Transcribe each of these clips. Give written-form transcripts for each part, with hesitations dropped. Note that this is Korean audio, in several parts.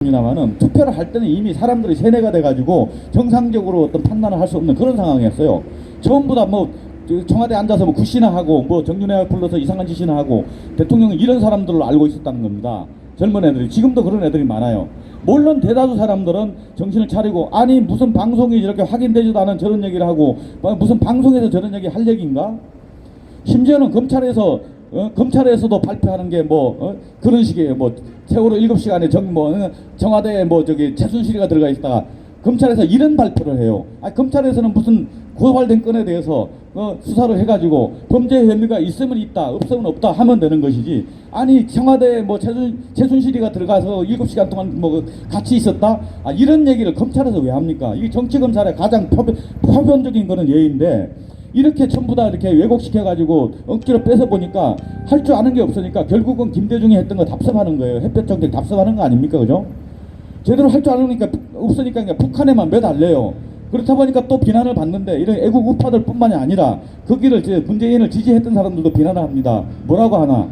입니다만은 투표를 할 때는 이미 사람들이 세뇌가 돼가지고 정상적으로 어떤 판단을 할 수 없는 그런 상황이었어요. 전부 다 뭐 청와대 앉아서 뭐 굿이나 하고 뭐 정윤회 불러서 이상한 짓이나 하고 대통령은 이런 사람들로 알고 있었다는 겁니다. 젊은 애들이. 지금도 그런 애들이 많아요. 물론 대다수 사람들은 정신을 차리고, 아니 무슨 방송이 이렇게 확인되지도 않은 저런 얘기를 하고, 무슨 방송에서 저런 얘기 할 얘기인가? 심지어는 검찰에서도 발표하는 게 그런 식이에요. 뭐 세월호 7시간에 청와대에 최순실이가 들어가 있다가 검찰에서 이런 발표를 해요. 검찰에서는 무슨 고발된 건에 대해서 수사를 해가지고 범죄 혐의가 있으면 있다, 없으면 없다 하면 되는 것이지. 아니 청와대에 최순실이가 들어가서 7시간 동안 같이 있었다? 이런 얘기를 검찰에서 왜 합니까? 이게 정치검찰의 가장 표변적인 거는 예인데, 이렇게 전부 다 이렇게 왜곡시켜가지고 억지로 뺏어보니까 할 줄 아는 게 없으니까 결국은 김대중이 했던 거 답습하는 거예요. 햇볕 정책 답습하는 거 아닙니까? 그죠? 제대로 할 줄 아니까 없으니까 그냥 북한에만 매달려요. 그렇다 보니까 또 비난을 받는데, 이런 애국 우파들 뿐만이 아니라 거기를 문재인을 지지했던 사람들도 비난을 합니다. 뭐라고 하나?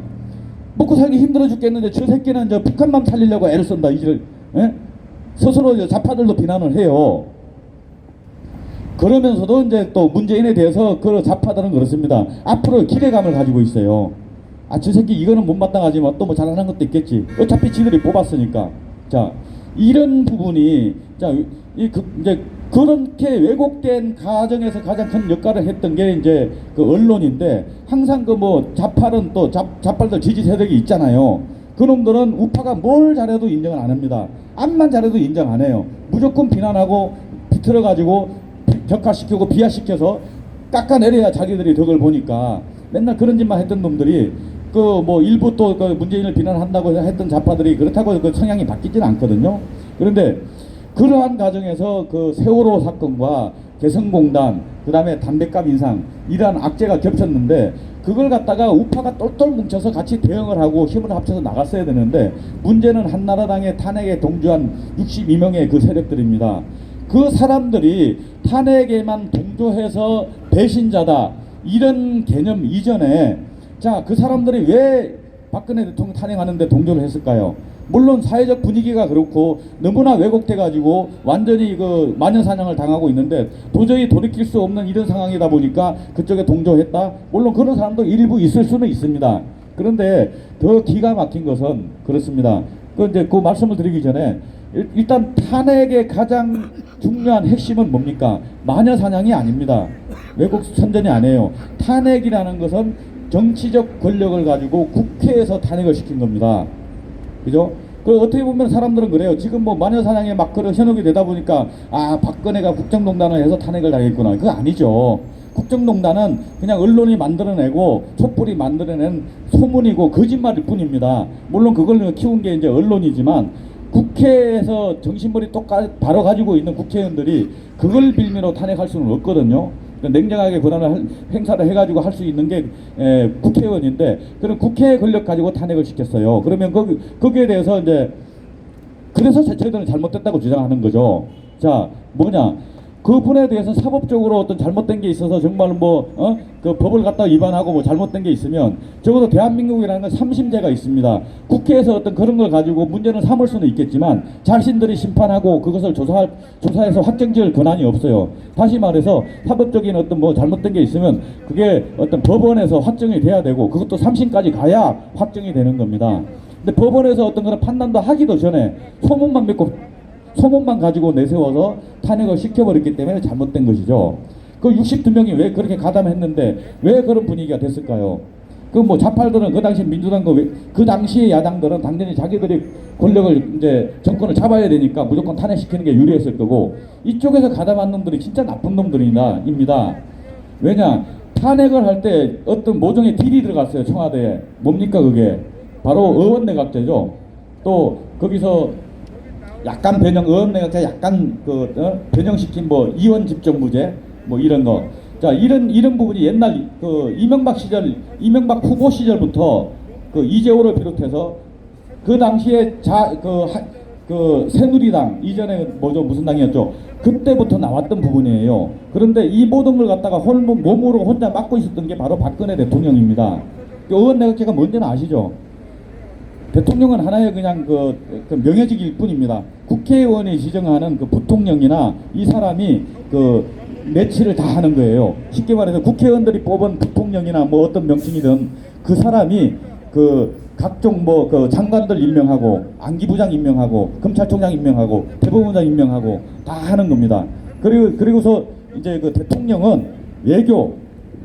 먹고 살기 힘들어 죽겠는데 저 새끼는 북한만 살리려고 애를 쓴다. 스스로 좌파들도 비난을 해요. 그러면서도 이제 또 문재인에 대해서 그 좌파들은 그렇습니다. 앞으로 기대감을 가지고 있어요. 저 새끼 이거는 못마땅하지만 또 잘하는 것도 있겠지. 어차피 지들이 뽑았으니까. 자, 이런 부분이 이제 그렇게 왜곡된 가정에서 가장 큰 역할을 했던 게 이제 그 언론인데, 항상 좌파는 또 좌빨들 지지 세력이 있잖아요. 그놈들은 우파가 뭘 잘해도 인정을 안 합니다. 암만 잘해도 인정 안 해요. 무조건 비난하고 비틀어가지고 격화시키고 비하시켜서 깎아내려야 자기들이 덕을 보니까 맨날 그런 짓만 했던 놈들이 일부 또 문재인을 비난한다고 했던 좌파들이 그렇다고 성향이 바뀌지는 않거든요. 그런데 그러한 과정에서 세월호 사건과 개성공단, 그 다음에 담뱃값 인상, 이러한 악재가 겹쳤는데, 그걸 갖다가 우파가 똘똘 뭉쳐서 같이 대응을 하고 힘을 합쳐서 나갔어야 되는데, 문제는 한나라당의 탄핵에 동조한 62명의 그 세력들입니다. 그 사람들이 탄핵에만 동조해서 배신자다, 이런 개념 이전에 그 사람들이 왜 박근혜 대통령 탄핵하는데 동조를 했을까요? 물론 사회적 분위기가 그렇고 너무나 왜곡돼 가지고 완전히 마녀사냥을 당하고 있는데 도저히 돌이킬 수 없는 이런 상황이다 보니까 그쪽에 동조했다. 물론 그런 사람도 일부 있을 수는 있습니다. 그런데 더 기가 막힌 것은 그렇습니다. 그 말씀을 드리기 전에 일단 탄핵의 가장 중요한 핵심은 뭡니까? 마녀사냥이 아닙니다. 왜곡 선전이 아니에요. 탄핵이라는 것은 정치적 권력을 가지고 국회에서 탄핵을 시킨 겁니다. 그죠? 어떻게 보면 사람들은 그래요. 지금 마녀사냥에 막 그런 현혹이 되다 보니까 박근혜가 국정농단을 해서 탄핵을 당했구나. 그거 아니죠. 국정농단은 그냥 언론이 만들어내고 촛불이 만들어낸 소문이고 거짓말일 뿐입니다. 물론 그걸 키운 게 이제 언론이지만, 국회에서 정신머리 바로 가지고 있는 국회의원들이 그걸 빌미로 탄핵할 수는 없거든요. 냉정하게 권한을 행사를 해가지고 할 수 있는 게 국회의원인데, 그런 국회의 권력 가지고 탄핵을 시켰어요. 그러면 거기에 대해서 그래서 저희들은 잘못됐다고 주장하는 거죠. 자, 그분에 대해서 사법적으로 어떤 잘못된 게 있어서 정말 그 법을 갖다 위반하고 잘못된 게 있으면 적어도 대한민국이라는 건 3심제가 있습니다. 국회에서 어떤 그런 걸 가지고 문제는 삼을 수는 있겠지만 자신들이 심판하고 그것을 조사해서 확정지을 권한이 없어요. 다시 말해서 사법적인 어떤 잘못된 게 있으면 그게 어떤 법원에서 확정이 돼야 되고, 그것도 3심까지 가야 확정이 되는 겁니다. 근데 법원에서 어떤 그런 판단도 하기도 전에 소문만 가지고 내세워서 탄핵을 시켜버렸기 때문에 잘못된 것이죠. 그 62명이 왜 그렇게 가담했는데 왜 그런 분위기가 됐을까요? 좌팔들은 그 당시 민주당 그 당시의 야당들은 당연히 자기들이 권력을 정권을 잡아야 되니까 무조건 탄핵시키는 게 유리했을 거고, 이쪽에서 가담한 놈들이 진짜 나쁜 놈들입니다. 왜냐? 탄핵을 할 때 어떤 모종의 딜이 들어갔어요. 청와대에. 뭡니까 그게? 바로 의원내각제죠. 또 거기서 약간 의원내각제 약간 변형시킨 이원 집정부제 이런 거. 자, 이런 부분이 옛날 이명박 후보 시절부터 이재호를 비롯해서 그 당시에 새누리당, 이전에 무슨 당이었죠? 그때부터 나왔던 부분이에요. 그런데 이 모든 걸 갖다가 몸으로 혼자 맡고 있었던 게 바로 박근혜 대통령입니다. 의원내각제가 뭔지는 아시죠? 대통령은 하나의 그냥 그 명예직일 뿐입니다. 국회의원이 지정하는 그 부통령이나 이 사람이 그 매치를 다 하는 거예요. 쉽게 말해서 국회의원들이 뽑은 부통령이나 뭐 어떤 명칭이든 그 사람이 그 각종 뭐 그 장관들 임명하고 안기부장 임명하고 검찰총장 임명하고 대법원장 임명하고 다 하는 겁니다. 그리고서 이제 그 대통령은 외교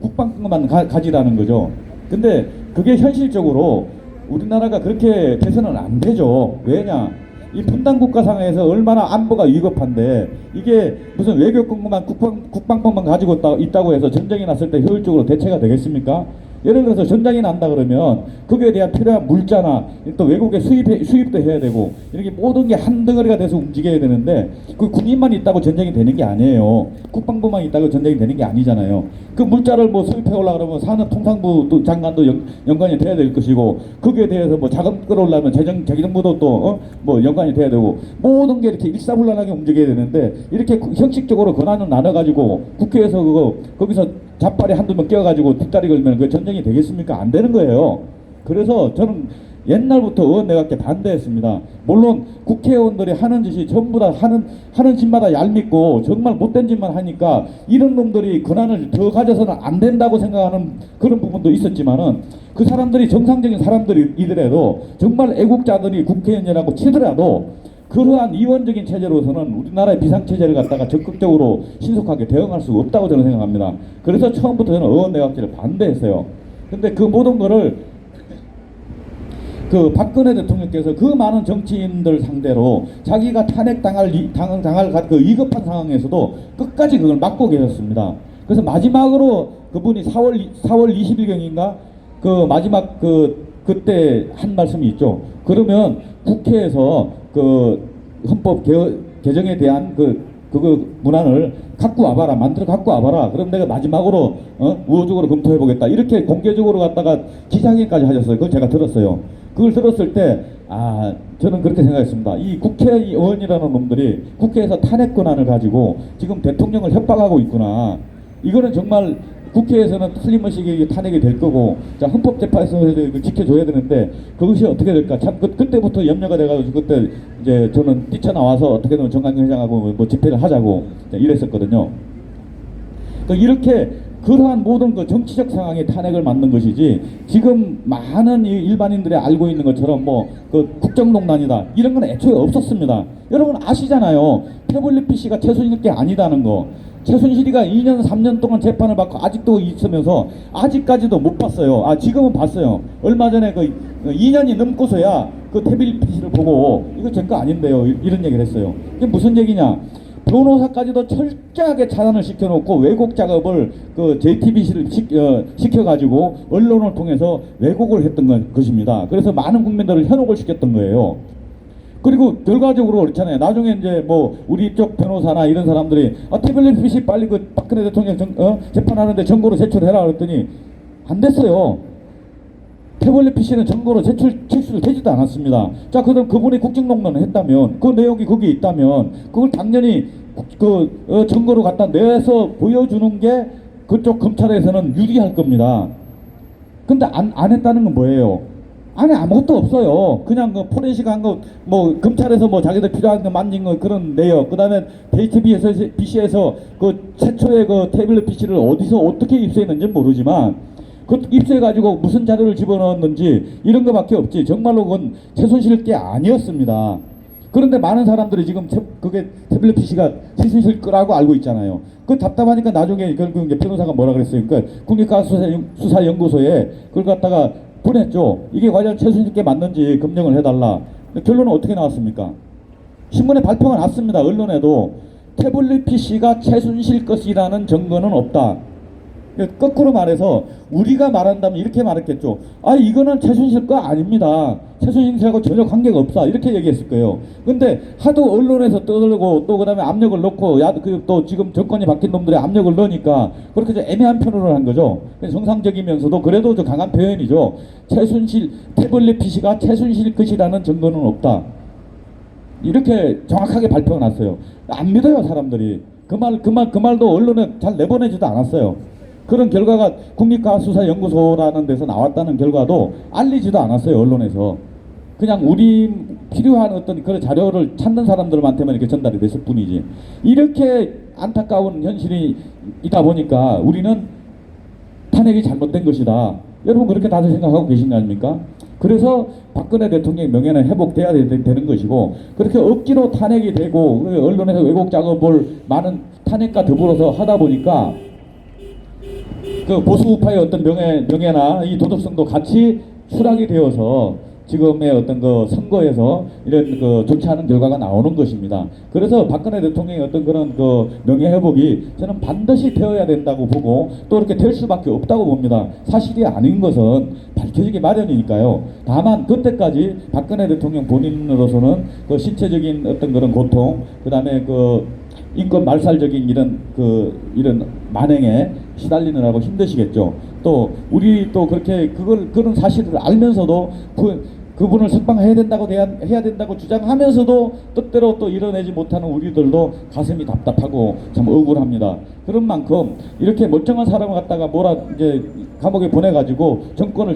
국방만 가지라는 거죠. 근데 그게 현실적으로 우리나라가 그렇게 돼서는 안 되죠. 왜냐? 이 분단 국가 상황에서 얼마나 안보가 위급한데 이게 무슨 외교권만 국방권만 가지고 있다고 해서 전쟁이 났을 때 효율적으로 대체가 되겠습니까? 예를 들어서 전쟁이 난다 그러면 거기에 대한 필요한 물자나 또 외국에 수입도 해야 되고 이렇게 모든 게 한 덩어리가 돼서 움직여야 되는데 그 군인만 있다고 전쟁이 되는 게 아니에요. 국방부만 있다고 전쟁이 되는 게 아니잖아요. 그 물자를 뭐 수입해 오려고 그러면 산업통상부 또 장관도 연관이 돼야 될 것이고 거기에 대해서 뭐 자금 끌어오려면 재정부도 또 뭐 연관이 돼야 되고 모든 게 이렇게 일사불란하게 움직여야 되는데 이렇게 형식적으로 권한을 나눠가지고 국회에서 거기서 잡발이 한두 명 끼어가지고 뒷다리 걸면 그 전쟁이 되겠습니까? 안 되는 거예요. 그래서 저는 옛날부터 의원내각제 반대했습니다. 물론 국회의원들이 하는 짓이 전부 다 하는 짓마다 얄밉고 정말 못된 짓만 하니까 이런 놈들이 권한을 더 가져서는 안 된다고 생각하는 그런 부분도 있었지만은 그 사람들이 정상적인 사람들이더라도 정말 애국자들이 국회의원이라고 치더라도 그러한 이원적인 체제로서는 우리나라의 비상체제를 갖다가 적극적으로 신속하게 대응할 수가 없다고 저는 생각합니다. 그래서 처음부터 저는 의원내각제를 반대했어요. 근데 그 모든 거를 그 박근혜 대통령께서 그 많은 정치인들 상대로 자기가 탄핵당할 그 위급한 상황에서도 끝까지 그걸 막고 계셨습니다. 그래서 마지막으로 그분이 4월 20일경인가 그 마지막 그때 한 말씀이 있죠. 그러면 국회에서 그 헌법 개정에 대한 그거 문안을 갖고 와봐라, 만들어 갖고 와봐라. 그럼 내가 마지막으로 우호적으로 검토해보겠다. 이렇게 공개적으로 갖다가 기자회견까지 하셨어요. 그걸 제가 들었어요. 그걸 들었을 때 저는 그렇게 생각했습니다. 이 국회의원이라는 놈들이 국회에서 탄핵 권한을 가지고 지금 대통령을 협박하고 있구나. 이거는 정말 국회에서는 틀림없이 탄핵이 될 거고, 자, 헌법재판소에서 지켜줘야 되는데, 그것이 어떻게 될까? 참, 그때부터 염려가 돼가지고, 그때 이제 저는 뛰쳐나와서 어떻게든 정강경 회장하고 뭐 집회를 하자고 이랬었거든요. 그러니까 이렇게 그러한 모든 그 정치적 상황에 탄핵을 맞는 것이지, 지금 많은 일반인들이 알고 있는 것처럼 뭐, 그 국정농단이다. 이런 건 애초에 없었습니다. 여러분 아시잖아요. 태블릿 PC가 최순실 게 아니다는 거. 최순실이가 2년 3년 동안 재판을 받고 아직도 있으면서 아직까지도 못 봤어요. 지금은 봤어요. 얼마 전에 그 2년이 넘고서야 그 태블릿 PC를 보고 이거 제 거 아닌데요. 이런 얘기를 했어요. 이게 무슨 얘기냐? 변호사까지도 철저하게 차단을 시켜놓고 왜곡 작업을 그 JTBC를 시켜가지고 언론을 통해서 왜곡을 했던 것입니다. 그래서 많은 국민들을 현혹을 시켰던 거예요. 그리고 결과적으로 그렇잖아요. 나중에 이제 뭐 우리 쪽 변호사나 이런 사람들이 태블릿 PC 빨리 그 박근혜 대통령 재판하는데 증거로 제출해라 그랬더니 안 됐어요. 태블릿 PC는 증거로 제출되지도 않았습니다. 자, 그럼 그분이 국정농단을 했다면 그 내용이 거기에 있다면 그걸 당연히 증거로 갖다 내서 보여주는 게 그쪽 검찰에서는 유리할 겁니다. 근데 안 했다는 건 뭐예요? 안에 아무것도 없어요. 그냥 그 포렌식 한 거, 뭐, 검찰에서 뭐 자기들 필요한 거 만진 거 그런 내역. 그 다음에 JTBC에서 그 최초의 그 태블릿 PC를 어디서 어떻게 입수했는지 모르지만, 그 입수해가지고 무슨 자료를 집어넣었는지 이런 거밖에 없지. 정말로 그건 최순실 게 아니었습니다. 그런데 많은 사람들이 지금 그게 태블릿 PC가 최순실 거라고 알고 있잖아요. 그 답답하니까 나중에 결국 이제 변호사가 뭐라 그랬어요. 그러니까 국립과학수사연구소에 그걸 갖다가 보냈죠. 이게 과연 최순실께 맞는지 검증을 해달라. 결론은 어떻게 나왔습니까? 신문에 발표가 났습니다. 언론에도 태블릿 PC가 최순실 것이라는 증거는 없다. 거꾸로 말해서 우리가 말한다면 이렇게 말했겠죠. 이거는 최순실 거 아닙니다. 최순실하고 전혀 관계가 없다. 이렇게 얘기했을 거예요. 근데 하도 언론에서 떠들고 또 그다음에 압력을 넣고 또 지금 정권이 바뀐 놈들의 압력을 넣으니까 그렇게 좀 애매한 표현을 한 거죠. 정상적이면서도 그래도 좀 강한 표현이죠. 태블릿 PC가 최순실 것이라는 증거는 없다. 이렇게 정확하게 발표가 났어요. 안 믿어요, 사람들이. 그 말도 언론에 잘 내보내지도 않았어요. 그런 결과가 국립과학수사연구소라는 데서 나왔다는 결과도 알리지도 않았어요, 언론에서. 그냥 우리 필요한 어떤 그런 자료를 찾는 사람들한테만 이렇게 전달이 됐을 뿐이지. 이렇게 안타까운 현실이 있다 보니까 우리는 탄핵이 잘못된 것이다. 여러분 그렇게 다들 생각하고 계신 거 아닙니까? 그래서 박근혜 대통령의 명예는 회복돼야 되는 것이고, 그렇게 억지로 탄핵이 되고 언론에서 왜곡 작업을 많은 탄핵과 더불어서 하다 보니까 그 보수 우파의 어떤 명예나 이 도덕성도 같이 추락이 되어서 지금의 어떤 그 선거에서 이런 그 좋지 않은 결과가 나오는 것입니다. 그래서 박근혜 대통령의 어떤 그런 그 명예 회복이 저는 반드시 되어야 된다고 보고, 또 이렇게 될 수밖에 없다고 봅니다. 사실이 아닌 것은 밝혀지기 마련이니까요. 다만 그때까지 박근혜 대통령 본인으로서는 그 신체적인 어떤 그런 고통, 그다음에 그 인권 말살적인 이런 만행에 시달리느라고 힘드시겠죠. 또 우리 또 그렇게 그런 사실을 알면서도 그분을 석방해야 해야 된다고 주장하면서도 뜻대로 또 이뤄내지 못하는 우리들도 가슴이 답답하고 참 억울합니다. 그런 만큼 이렇게 멀쩡한 사람을 갖다가 이제 감옥에 보내가지고 정권을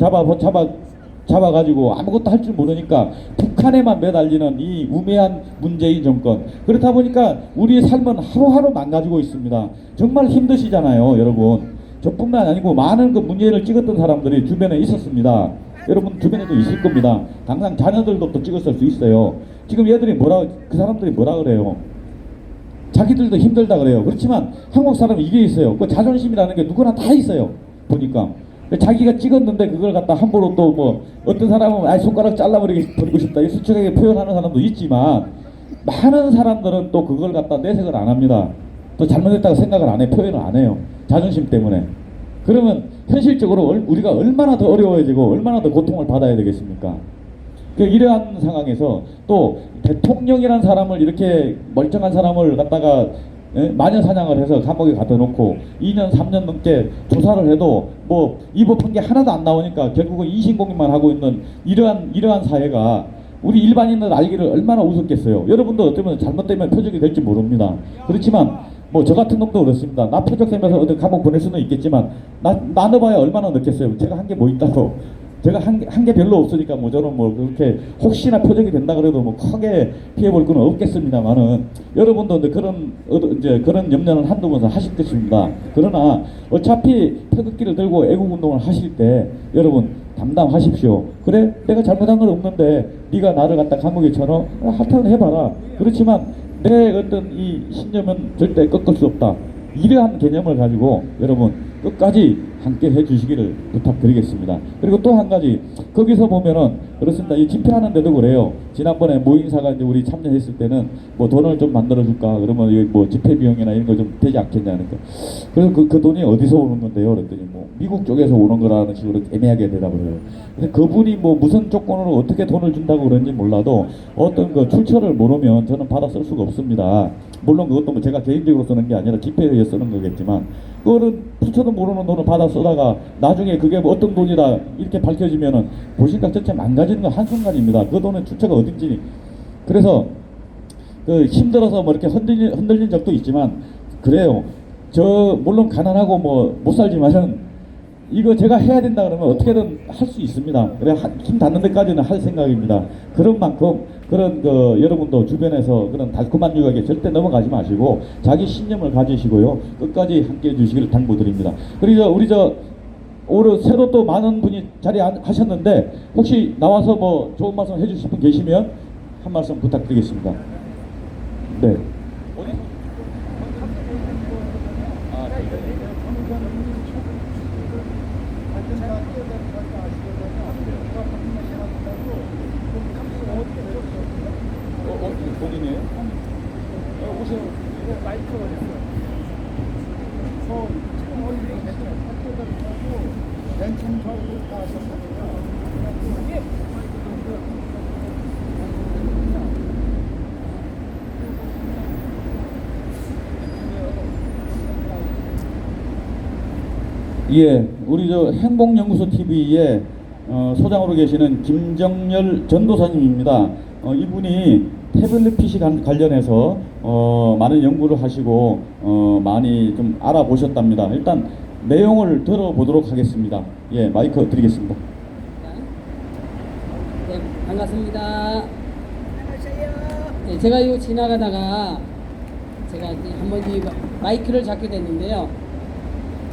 잡아가지고 아무것도 할 줄 모르니까 북한에만 매달리는 이 우매한 문재인 정권. 그렇다 보니까 우리의 삶은 하루하루 망가지고 있습니다. 정말 힘드시잖아요, 여러분. 저뿐만 아니고 많은 그 문재인을 찍었던 사람들이 주변에 있었습니다. 여러분 주변에도 있을 겁니다. 당장 자녀들도 또 찍었을 수 있어요. 지금 그 사람들이 뭐라 그래요? 자기들도 힘들다 그래요. 그렇지만 한국 사람은 이게 있어요. 그 자존심이라는 게 누구나 다 있어요. 보니까. 자기가 찍었는데 그걸 갖다 함부로 또 뭐 어떤 사람은 손가락 잘라버리고 싶다 이 수척하게 표현하는 사람도 있지만, 많은 사람들은 또 그걸 갖다 내색을 안 합니다. 또 잘못했다고 생각을 안 해, 표현을 안 해요. 자존심 때문에. 그러면 현실적으로 우리가 얼마나 더 어려워지고 얼마나 더 고통을 받아야 되겠습니까? 이러한 상황에서 또 대통령이라는 사람을, 이렇게 멀쩡한 사람을 갖다가 마녀 사냥을 해서 감옥에 갖다 놓고 2년 3년 넘게 조사를 해도 뭐 입법한 게 하나도 안 나오니까 결국은 인신공격만 하고 있는 이러한 사회가 우리 일반인들 알기를 얼마나 우습겠어요. 여러분도 어쩌면 잘못되면 표적이 될지 모릅니다. 그렇지만 뭐 저 같은 놈도 그렇습니다. 나 표적 세면서 어디 감옥 보낼 수는 있겠지만 나 넣어봐야 얼마나 넣겠어요. 제가 한 게 뭐 있다고. 제가 한 게 별로 없으니까 뭐 저는 뭐 그렇게 혹시나 표적이 된다 그래도 뭐 크게 피해 볼 건 없겠습니다만은, 여러분도 이제 그런 염려는 한두 번 하실 것입니다. 그러나 어차피 태극기를 들고 애국 운동을 하실 때 여러분 담담하십시오. 그래 내가 잘못한 건 없는데 네가 나를 갖다 감옥에 쳐넣어 하여튼 해봐라. 그렇지만 내 어떤 이 신념은 절대 꺾을 수 없다. 이러한 개념을 가지고 여러분 끝까지 함께 해주시기를 부탁드리겠습니다. 그리고 또 한 가지, 거기서 보면은 그렇습니다. 이 집회하는데도 그래요. 지난번에 모임사가 이제 우리 참여했을 때는 뭐 돈을 좀 만들어줄까 그러면 뭐 집회 비용이나 이런 거 좀 되지 않겠냐니까. 그래서 그 돈이 어디서 오는 건데요? 그랬더니 뭐 미국 쪽에서 오는 거라는 식으로 애매하게 대답을 해요. 근데 그분이 뭐 무슨 조건으로 어떻게 돈을 준다고 그런지 몰라도 어떤 그 출처를 모르면 저는 받아 쓸 수가 없습니다. 물론 그것도 뭐 제가 개인적으로 쓰는 게 아니라 집회에 쓰는 거겠지만, 그거는 출처도 모르는 돈을 받아 쓰다가 나중에 그게 뭐 어떤 돈이다 이렇게 밝혀지면은 보신각 전체 망가지는 건 한순간입니다. 그 돈의 출처가 어딘지. 그래서 그 힘들어서 뭐 이렇게 흔들린 적도 있지만 그래요. 저 물론 가난하고 뭐 못 살지만은 이거 제가 해야 된다 그러면 어떻게든 할 수 있습니다. 그래 힘 닿는 데까지는 할 생각입니다. 그런 만큼 그런 그 여러분도 주변에서 그런 달콤한 유혹에 절대 넘어가지 마시고 자기 신념을 가지시고요 끝까지 함께 해주시기를 당부드립니다. 그리고 우리 오늘 새로 또 많은 분이 자리하셨는데 혹시 나와서 뭐 좋은 말씀 해주실 분 계시면 한 말씀 부탁드리겠습니다. 네. 본인이에요? 오세요. 마이크가 됐어요. 지금 어디 렌충 다 하셨거든요. 예, 우리 행복연구소 TV에 소장으로 계시는 김정열 전도사님입니다. 이분이 태블릿 PC 관련해서 많은 연구를 하시고 많이 좀 알아보셨답니다. 일단 내용을 들어보도록 하겠습니다. 예, 마이크 드리겠습니다. 네, 반갑습니다. 반갑습니다. 네, 제가 이거 지나가다가 제가 이제 한번 이 마이크를 잡게 됐는데요.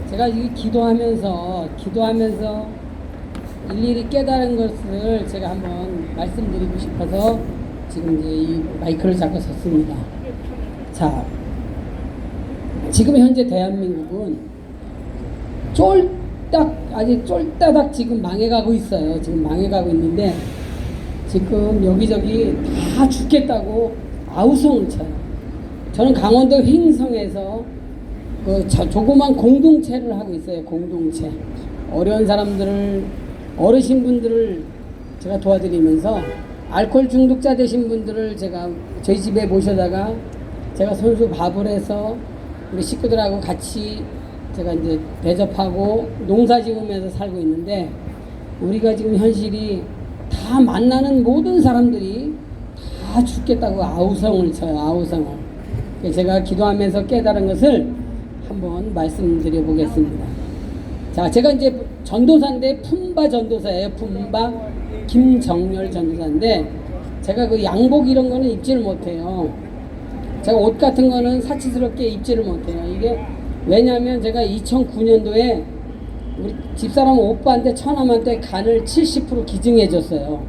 제가 이 기도하면서 일일이 깨달은 것을 제가 한번 말씀드리고 싶어서 지금 이제 이 마이크를 잡고 섰습니다. 자, 지금 현재 대한민국은 아주 쫄따닥 지금 망해가고 있어요. 지금 망해가고 있는데 지금 여기저기 다 죽겠다고 아우성을 쳐요. 저는 강원도 횡성에서 그 조그만 공동체를 하고 있어요. 공동체. 어려운 사람들을, 어르신분들을 제가 도와드리면서 알코올 중독자 되신 분들을 제가 저희 집에 모셔다가 제가 손수 밥을 해서 우리 식구들하고 같이 제가 이제 대접하고 농사 지으면서 살고 있는데, 우리가 지금 현실이 다 만나는 모든 사람들이 다 죽겠다고 아우성을 쳐요. 아우성을. 제가 기도하면서 깨달은 것을 한번 말씀드려 보겠습니다. 자, 제가 이제 전도사인데 품바 전도사예요. 품바 김정열 전도사인데, 제가 그 양복 이런 거는 입지를 못해요. 제가 옷 같은 거는 사치스럽게 입지를 못해요. 이게 왜냐하면 제가 2009년도에 우리 집사람 오빠한테 처남한테 간을 70% 기증해 줬어요.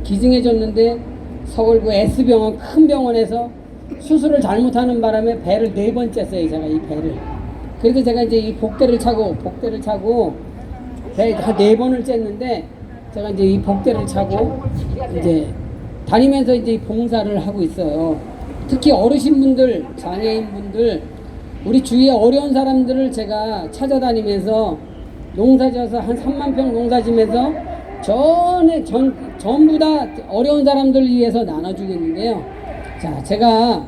기증해 줬는데 서울 그 S병원 큰 병원에서 수술을 잘못하는 바람에 배를 4번 쬐어요. 제가 이 배를. 그래서 제가 이제 이 복대를 차고 배 한 4번을 쬐는데, 제가 이제 이 복대를 차고 이제 다니면서 이제 봉사를 하고 있어요. 특히 어르신분들, 장애인분들, 우리 주위에 어려운 사람들을 제가 찾아다니면서 농사지어서 한 3만 평 농사지면서 전부 다 어려운 사람들을 위해서 나눠주겠는데요. 자, 제가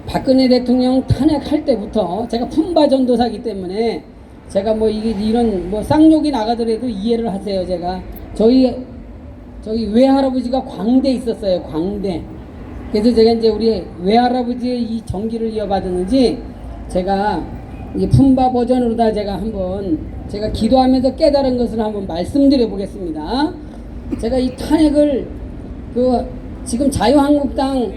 박근혜 대통령 탄핵할 때부터 제가 품바 전도사기 때문에 제가 뭐 이런 뭐 쌍욕이 나가더라도 이해를 하세요. 제가 저희 외할아버지가 광대 있었어요. 광대. 그래서 제가 이제 우리 외할아버지의 이 정기를 이어받았는지 제가 이 품바 버전으로다 제가 한번 제가 기도하면서 깨달은 것을 한번 말씀드려 보겠습니다. 제가 이 탄핵을 지금 자유한국당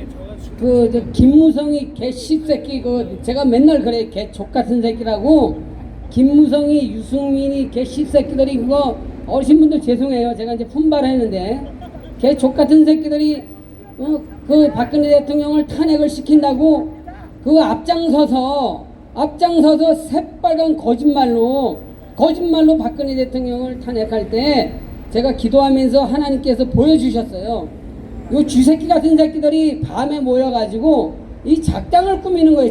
김무성이 개 씹새끼 제가 맨날 그래, 개 족같은 새끼라고. 김무성이, 유승민이 개 씹새끼들이 그거 어르신분들 죄송해요. 제가 이제 품바를 했는데 개 족같은 새끼들이 그 박근혜 대통령을 탄핵을 시킨다고 앞장서서 새빨간 거짓말로 박근혜 대통령을 탄핵할 때 제가 기도하면서 하나님께서 보여주셨어요. 요 쥐새끼 같은 새끼들이 밤에 모여가지고 이 작당을 꾸미는 거예요.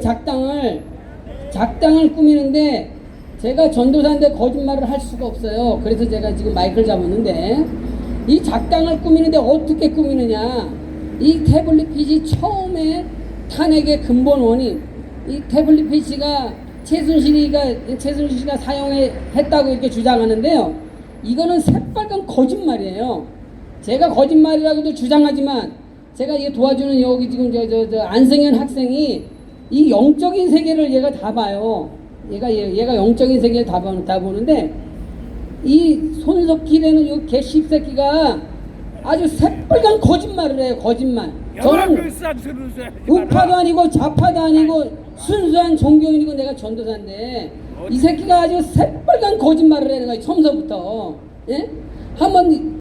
작당을 꾸미는데 제가 전도사인데 거짓말을 할 수가 없어요. 그래서 제가 지금 마이크를 잡았는데, 이 작당을 꾸미는데 어떻게 꾸미느냐, 이 태블릿 PC 처음에 탄핵의 근본 원인, 이 태블릿 PC가 최순실이가 사용했다고 이렇게 주장하는데요. 이거는 새빨간 거짓말이에요. 제가 거짓말이라고도 주장하지만 제가 얘 도와주는 여기 지금 저 안승현 학생이 이 영적인 세계를 얘가 다 봐요. 얘가 영적인 세계를 다 보는데, 이 손석희라는 이 개씹새끼가 아주 새빨간 거짓말을 해요. 거짓말. 저는 우파도 아니고 좌파도 아니고 순수한 종교인이고 내가 전도사인데 이 새끼가 아주 새빨간 거짓말을 하는 거예요. 처음서부터. 예? 한번